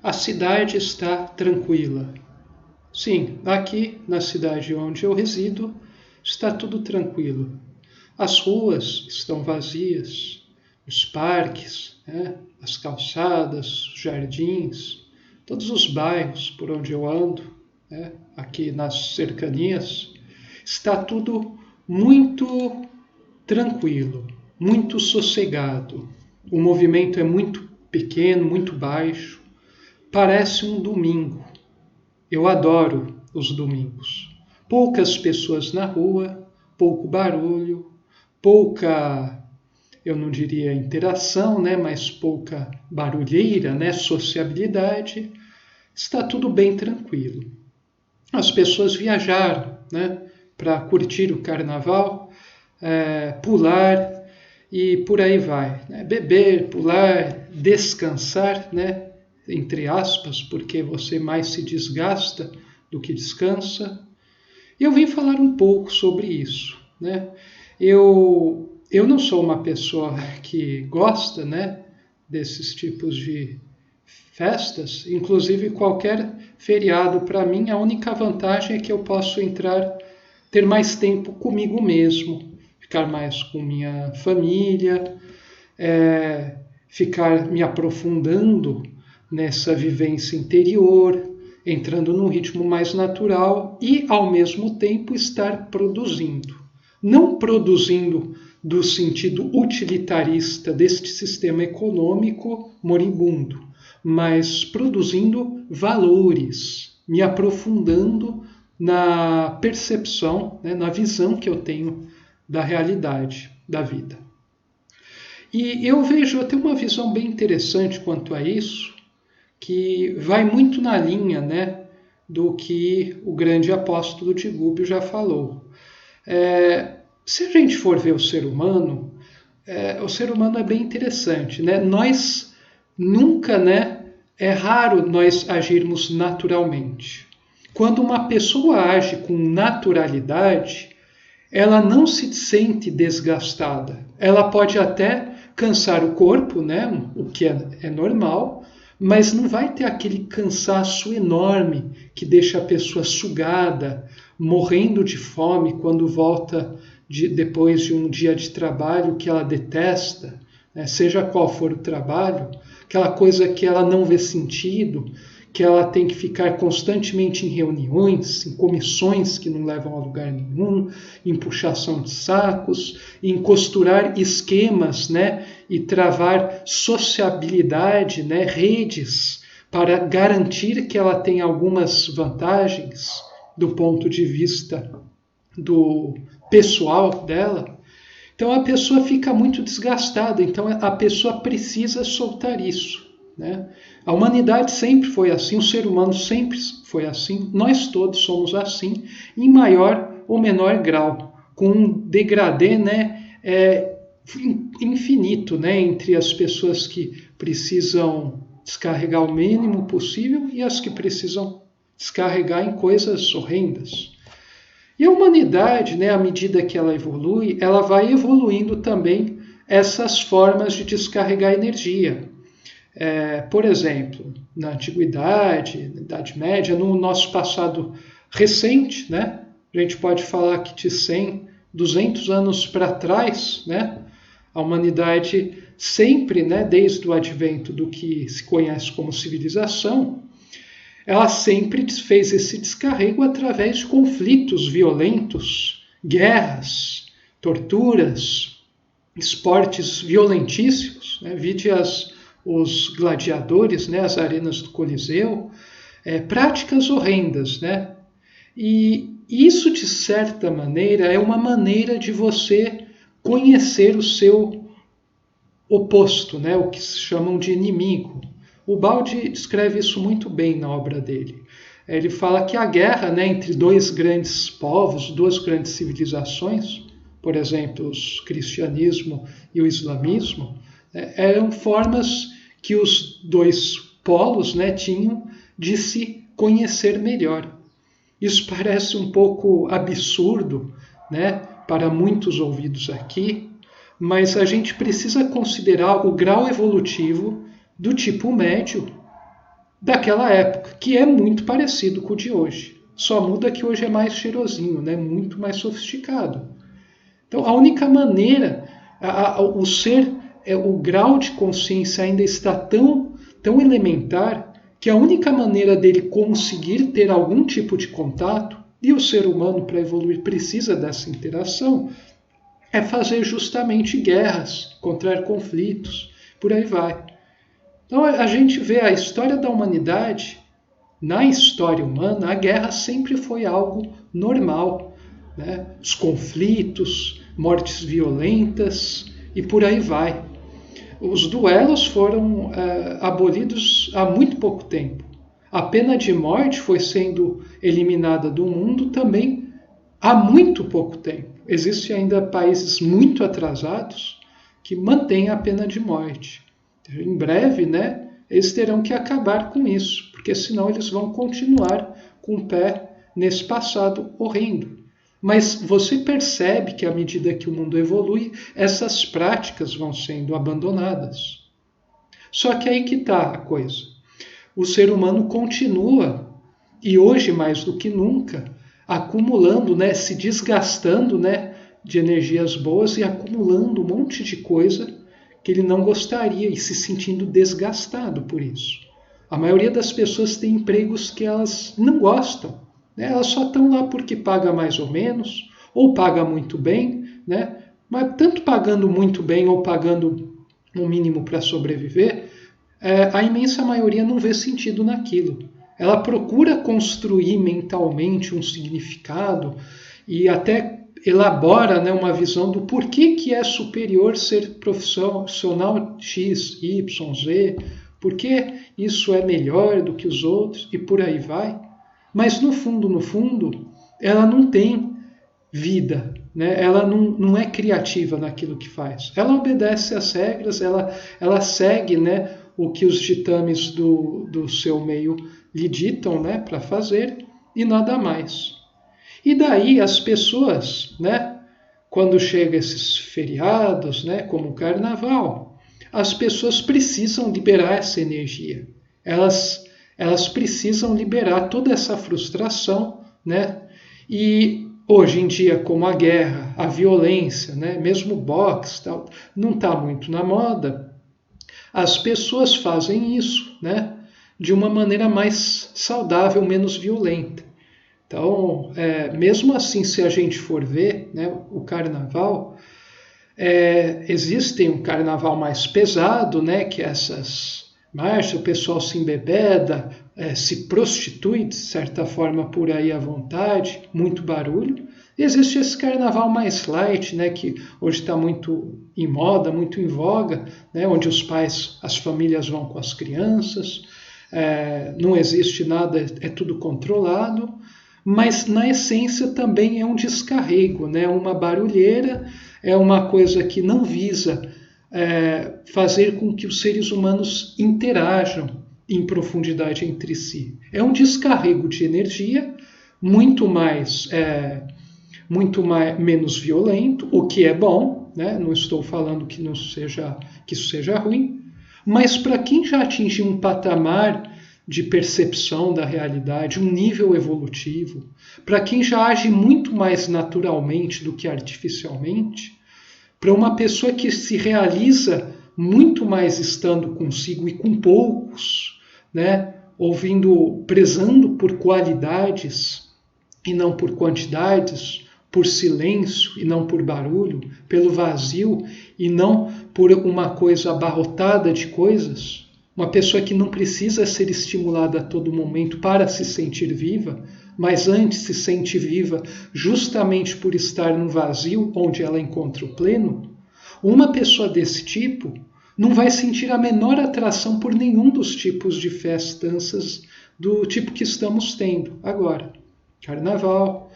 A cidade está tranquila. Sim, aqui na cidade onde eu resido está tudo tranquilo. As ruas estão vazias, os parques, as calçadas, os jardins, todos os bairros por onde eu ando, aqui nas cercanias, está tudo muito tranquilo, muito sossegado. O movimento é muito pequeno, muito baixo. Parece um domingo. Eu adoro os domingos. Poucas pessoas na rua, pouco barulho, pouca, eu não diria interação, mas pouca barulheira, sociabilidade. Está tudo bem tranquilo. As pessoas viajaram, para curtir o carnaval, pular e por aí vai. Beber, pular, descansar, entre aspas, porque você mais se desgasta do que descansa. Eu vim falar um pouco sobre isso. Eu não sou uma pessoa que gosta, desses tipos de festas. Inclusive, qualquer feriado, para mim, a única vantagem é que eu posso ter mais tempo comigo mesmo, ficar mais com minha família, ficar me aprofundando nessa vivência interior, entrando num ritmo mais natural e, ao mesmo tempo, estar produzindo. Não produzindo do sentido utilitarista deste sistema econômico moribundo, mas produzindo valores, me aprofundando na percepção, na visão que eu tenho da realidade, da vida. E eu vejo até uma visão bem interessante quanto a isso, que vai muito na linha, do que o grande apóstolo de Gubbio já falou. Se a gente for ver o ser humano é bem interessante, Nós nunca, é raro nós agirmos naturalmente. Quando uma pessoa age com naturalidade, ela não se sente desgastada. Ela pode até cansar o corpo, o que é normal, mas não vai ter aquele cansaço enorme que deixa a pessoa sugada, morrendo de fome quando volta depois de um dia de trabalho que ela detesta, seja qual for o trabalho, aquela coisa que ela não vê sentido, que ela tem que ficar constantemente em reuniões, em comissões que não levam a lugar nenhum, em puxação de sacos, em costurar esquemas, e travar sociabilidade, redes, para garantir que ela tem algumas vantagens do ponto de vista do pessoal dela. Então a pessoa fica muito desgastada, então a pessoa precisa soltar isso. A humanidade sempre foi assim, o ser humano sempre foi assim, nós todos somos assim, em maior ou menor grau, com um degradê infinito entre as pessoas que precisam descarregar o mínimo possível e as que precisam descarregar em coisas horrendas. E a humanidade, à medida que ela evolui, ela vai evoluindo também essas formas de descarregar energia. Por exemplo, na Antiguidade, na Idade Média, no nosso passado recente, a gente pode falar que de 100, 200 anos para trás, a humanidade sempre, desde o advento do que se conhece como civilização, ela sempre fez esse descarrego através de conflitos violentos, guerras, torturas, esportes violentíssimos, vide os gladiadores, as arenas do Coliseu, práticas horrendas, E isso, de certa maneira, é uma maneira de você conhecer o seu oposto, o que se chamam de inimigo. O Baldi descreve isso muito bem na obra dele. Ele fala que a guerra, entre dois grandes povos, duas grandes civilizações, por exemplo, o cristianismo e o islamismo, eram formas que os dois polos tinham de se conhecer melhor. Isso parece um pouco absurdo, para muitos ouvidos aqui, mas a gente precisa considerar o grau evolutivo do tipo médio daquela época, que é muito parecido com o de hoje. Só muda que hoje é mais cheirosinho, né? Muito mais sofisticado. Então, a única maneira, o ser, o grau de consciência ainda está tão elementar que a única maneira dele conseguir ter algum tipo de contato, e o ser humano para evoluir precisa dessa interação, é fazer justamente guerras, encontrar conflitos, por aí vai. Então a gente vê a história da humanidade, na história humana, a guerra sempre foi algo normal, né? Os conflitos, mortes violentas e por aí vai. Os duelos foram abolidos há muito pouco tempo. A pena de morte foi sendo eliminada do mundo também há muito pouco tempo. Existem ainda países muito atrasados que mantêm a pena de morte. Em breve, né, eles terão que acabar com isso, porque senão eles vão continuar com o pé nesse passado horrendo. Mas você percebe que à medida que o mundo evolui, essas práticas vão sendo abandonadas. Só que aí que está a coisa. O ser humano continua, e hoje mais do que nunca, acumulando, né, se desgastando, né, de energias boas e acumulando um monte de coisa que ele não gostaria e se sentindo desgastado por isso. A maioria das pessoas tem empregos que elas não gostam. Elas só estão lá porque paga mais ou menos, ou paga muito bem, né? Mas tanto pagando muito bem ou pagando um mínimo para sobreviver, a imensa maioria não vê sentido naquilo. Ela procura construir mentalmente um significado e até elabora, né, uma visão do porquê que é superior ser profissional X, Y, Z, porque isso é melhor do que os outros e por aí vai. Mas no fundo, ela não tem vida, né? Ela não é criativa naquilo que faz. Ela obedece às regras, ela segue, né, o que os ditames do seu meio lhe ditam, né, para fazer e nada mais. E daí as pessoas, né, quando chegam esses feriados, né, como o carnaval, as pessoas precisam liberar essa energia. Elas precisam liberar toda essa frustração, né? E hoje em dia, como a guerra, a violência, né? Mesmo o boxe, tal, não está muito na moda, as pessoas fazem isso, né? De uma maneira mais saudável, menos violenta. Então, mesmo assim, se a gente for ver, né, o carnaval, existe um carnaval mais pesado, né, que essas marcha, o pessoal se embebeda, se prostitui de certa forma por aí à vontade, muito barulho. E existe esse carnaval mais light, né, que hoje está muito em moda, muito em voga, né, onde os pais, as famílias vão com as crianças, não existe nada, é tudo controlado, mas na essência também é um descarrego, né, uma barulheira, é uma coisa que não visa fazer com que os seres humanos interajam em profundidade entre si. É um descarrego de energia muito menos violento, o que é bom, né? Não estou falando que isso seja ruim, mas para quem já atingiu um patamar de percepção da realidade, um nível evolutivo, para quem já age muito mais naturalmente do que artificialmente, para uma pessoa que se realiza muito mais estando consigo e com poucos, né? Prezando por qualidades e não por quantidades, por silêncio e não por barulho, pelo vazio e não por uma coisa abarrotada de coisas, uma pessoa que não precisa ser estimulada a todo momento para se sentir viva, mas antes se sente viva justamente por estar no vazio onde ela encontra o pleno, uma pessoa desse tipo não vai sentir a menor atração por nenhum dos tipos de festanças do tipo que estamos tendo agora. Carnaval.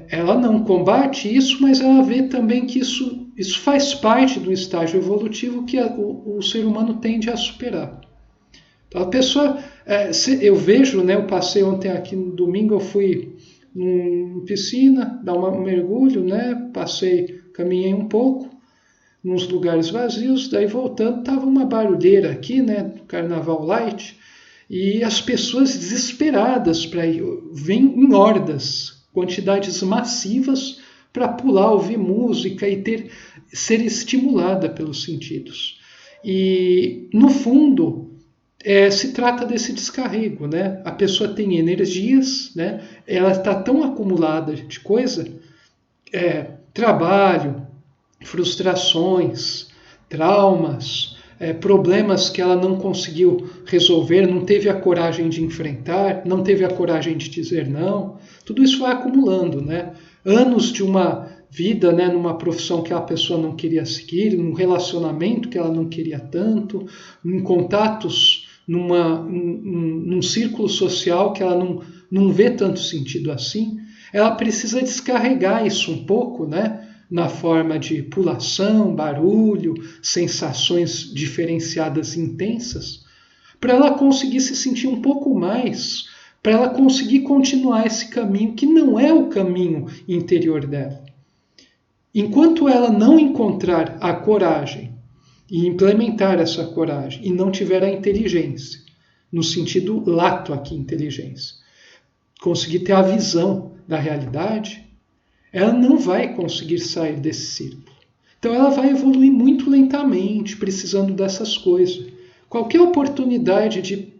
Ela não combate isso, mas ela vê também que isso faz parte do estágio evolutivo que o ser humano tende a superar. Então, a pessoa, eu vejo, né, eu passei ontem aqui no domingo, eu fui numa piscina, dar um mergulho, né, caminhei um pouco, nos lugares vazios, daí voltando, estava uma barulheira aqui, né, Carnaval Light, E as pessoas desesperadas para ir, vêm em hordas, quantidades massivas para pular, ouvir música e ser estimulada pelos sentidos. E, no fundo, se trata desse descarrego, né? A pessoa tem energias, né? Ela está tão acumulada de coisa, trabalho, frustrações, traumas, problemas que ela não conseguiu resolver, não teve a coragem de enfrentar, não teve a coragem de dizer não. Tudo isso vai acumulando, né? Anos de uma vida, né, numa profissão que a pessoa não queria seguir, num relacionamento que ela não queria tanto, em contatos, num círculo social que ela não vê tanto sentido assim. Ela precisa descarregar isso um pouco, né? Na forma de pulação, barulho, sensações diferenciadas e intensas, para ela conseguir se sentir um pouco mais, para ela conseguir continuar esse caminho que não é o caminho interior dela. Enquanto ela não encontrar a coragem e implementar essa coragem e não tiver a inteligência, no sentido lato aqui, inteligência, conseguir ter a visão da realidade, ela não vai conseguir sair desse círculo. Então ela vai evoluir muito lentamente, precisando dessas coisas. Qualquer oportunidade de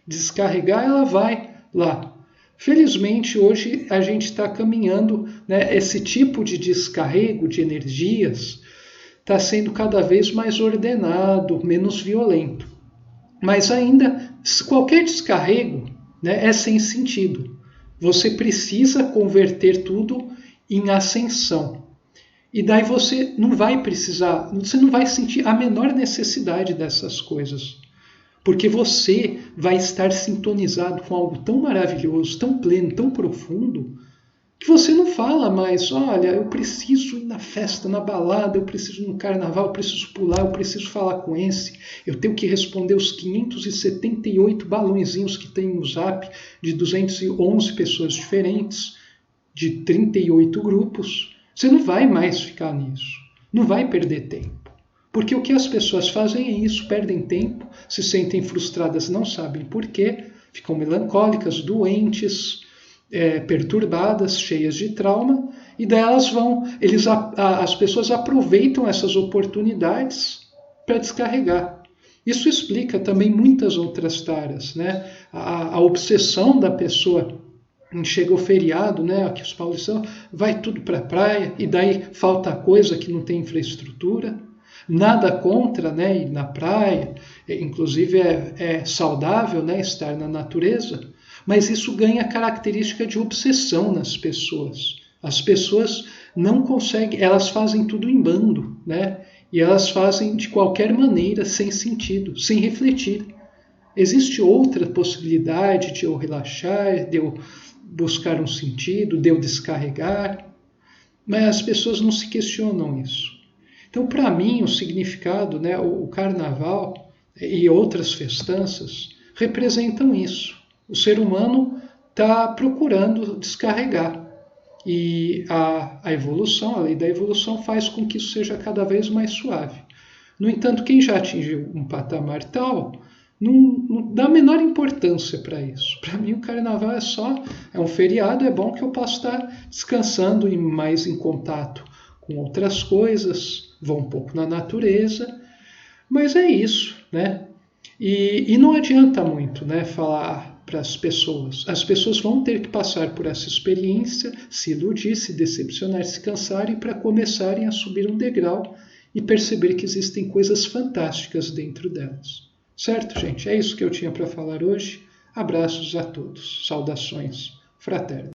descarregar, ela vai lá. Felizmente, hoje a gente está caminhando, né, esse tipo de descarrego de energias está sendo cada vez mais ordenado, menos violento. Mas ainda, qualquer descarrego, né, é sem sentido. Você precisa converter tudo em ascensão. E daí você não vai precisar, você não vai sentir a menor necessidade dessas coisas. Porque você vai estar sintonizado com algo tão maravilhoso, tão pleno, tão profundo, que você não fala mais, olha, eu preciso ir na festa, na balada, eu preciso ir no carnaval, eu preciso pular, eu preciso falar com esse, eu tenho que responder os 578 balõezinhos que tem no Zap de 211 pessoas diferentes, de 38 grupos. Você não vai mais ficar nisso, não vai perder tempo. Porque o que as pessoas fazem é isso, perdem tempo, se sentem frustradas, não sabem por quê, ficam melancólicas, doentes, perturbadas, cheias de trauma, e daí as pessoas aproveitam essas oportunidades para descarregar. Isso explica também muitas outras taras, né? A obsessão da pessoa, chega o feriado, né? Aqui os paulistas vai tudo para a praia, e daí falta coisa que não tem infraestrutura. Nada contra, né, ir na praia, inclusive é saudável, né, estar na natureza, mas isso ganha característica de obsessão nas pessoas. As pessoas não conseguem, elas fazem tudo em bando, né, e elas fazem de qualquer maneira, sem sentido, sem refletir. Existe outra possibilidade de eu relaxar, de eu buscar um sentido, de eu descarregar, mas as pessoas não se questionam isso. Então, para mim, o significado, né, o carnaval e outras festanças representam isso. O ser humano está procurando descarregar. E a evolução, a lei da evolução, faz com que isso seja cada vez mais suave. No entanto, quem já atingiu um patamar tal, não dá a menor importância para isso. Para mim, o carnaval é um feriado, é bom que eu possa estar descansando e mais em contato com outras coisas, vou um pouco na natureza, mas é isso, né? E não adianta muito, né, falar para as pessoas. As pessoas vão ter que passar por essa experiência, se iludir, se decepcionar, se cansarem para começarem a subir um degrau e perceber que existem coisas fantásticas dentro delas. Certo, gente? É isso que eu tinha para falar hoje. Abraços a todos. Saudações fraternas.